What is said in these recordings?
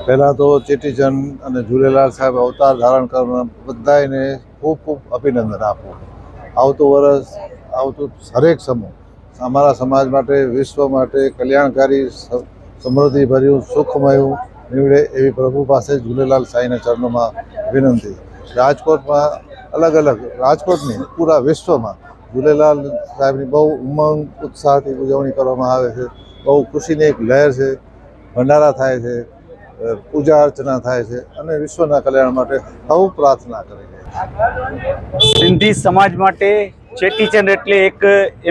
પહેલાં તો ચેટીચંડ અને ઝૂલેલાલ સાહેબ અવતાર ધારણ કરવાના બધાને ખૂબ ખૂબ અભિનંદન આપું. આવતું વર્ષ આવતું હરેક સમૂહ અમારા સમાજ માટે, વિશ્વ માટે કલ્યાણકારી, સમૃદ્ધિભર્યું, સુખમયું નીવડે એવી પ્રભુ પાસે ઝૂલેલાલ સાંઈના ચરણોમાં વિનંતી. રાજકોટમાં રાજકોટની પૂરા વિશ્વમાં ઝૂલેલાલ સાહેબની બહુ ઉમંગ ઉત્સાહથી ઉજવણી કરવામાં આવે છે. બહુ ખુશીની એક લહેર છે. ભંડારા થાય છે, પૂજા અર્ચના થાય છે અને વિશ્વના કલ્યાણ માટે સૌ પ્રાર્થના કરે છે. સિંધી સમાજ માટે ચેટીચંડ એટલે એક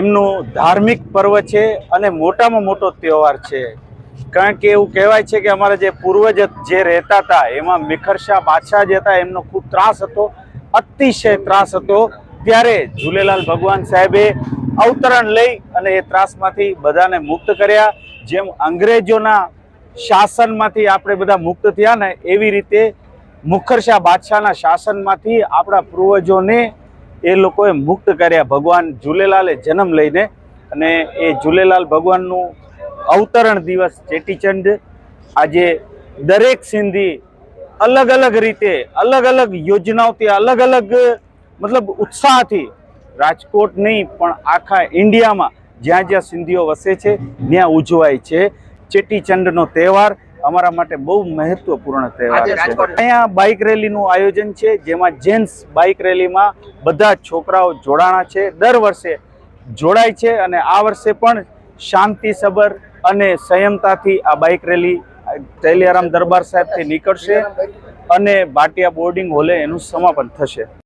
એમનું ધાર્મિક પર્વ છે અને મોટામાં મોટો તહેવાર છે. કારણ કે એવું કહેવાય છે કે અમારા જે પૂર્વજ જે રહેતા હતા એમાં મિખરશા બાદશાહ જે હતા એમનો ખૂબ ત્રાસ હતો, અતિશય ત્રાસ હતો. ત્યારે ઝૂલેલાલ ભગવાન સાહેબે અવતરણ લઈ અને એ ત્રાસમાંથી બધાને મુક્ત કર્યા. જેમ અંગ્રેજોના શાસનમાંથી આપણે બધા મુક્ત થયા ને એવી રીતે મુખરશા બાદશાહના શાસનમાંથી આપણા પૂર્વજોને એ લોકોએ મુક્ત કર્યા ભગવાન ઝૂલેલાલે જન્મ લઈને. અને એ ઝૂલેલાલ ભગવાનનું અવતરણ દિવસ ચેટીચંડ આજે દરેક સિંધી અલગ અલગ રીતે, અલગ અલગ યોજનાઓથી, અલગ અલગ મતલબ ઉત્સાહથી રાજકોટ નહીં પણ આખા ઇન્ડિયામાં જ્યાં જ્યાં સિંધીઓ વસે છે ત્યાં ઉજવાય છે. ચેટીચંડનો તહેવાર અમારા માટે બહુ મહત્વપૂર્ણ તહેવાર છે. અહીંયા બાઇક રેલીનું આયોજન છે જેમાં જેન્ટ્સ બાઇક રેલીમાં બધા છોકરાઓ જોડાણા છે. દર વર્ષે જોડાય છે અને આ વર્ષે પણ શાંતિસભર અને સંયમતાથી આ બાઇક રેલી તેલિયારામ દરબાર સાહેબથી નીકળશે અને ભાટિયા બોર્ડિંગ હોલે એનું સમાપન થશે.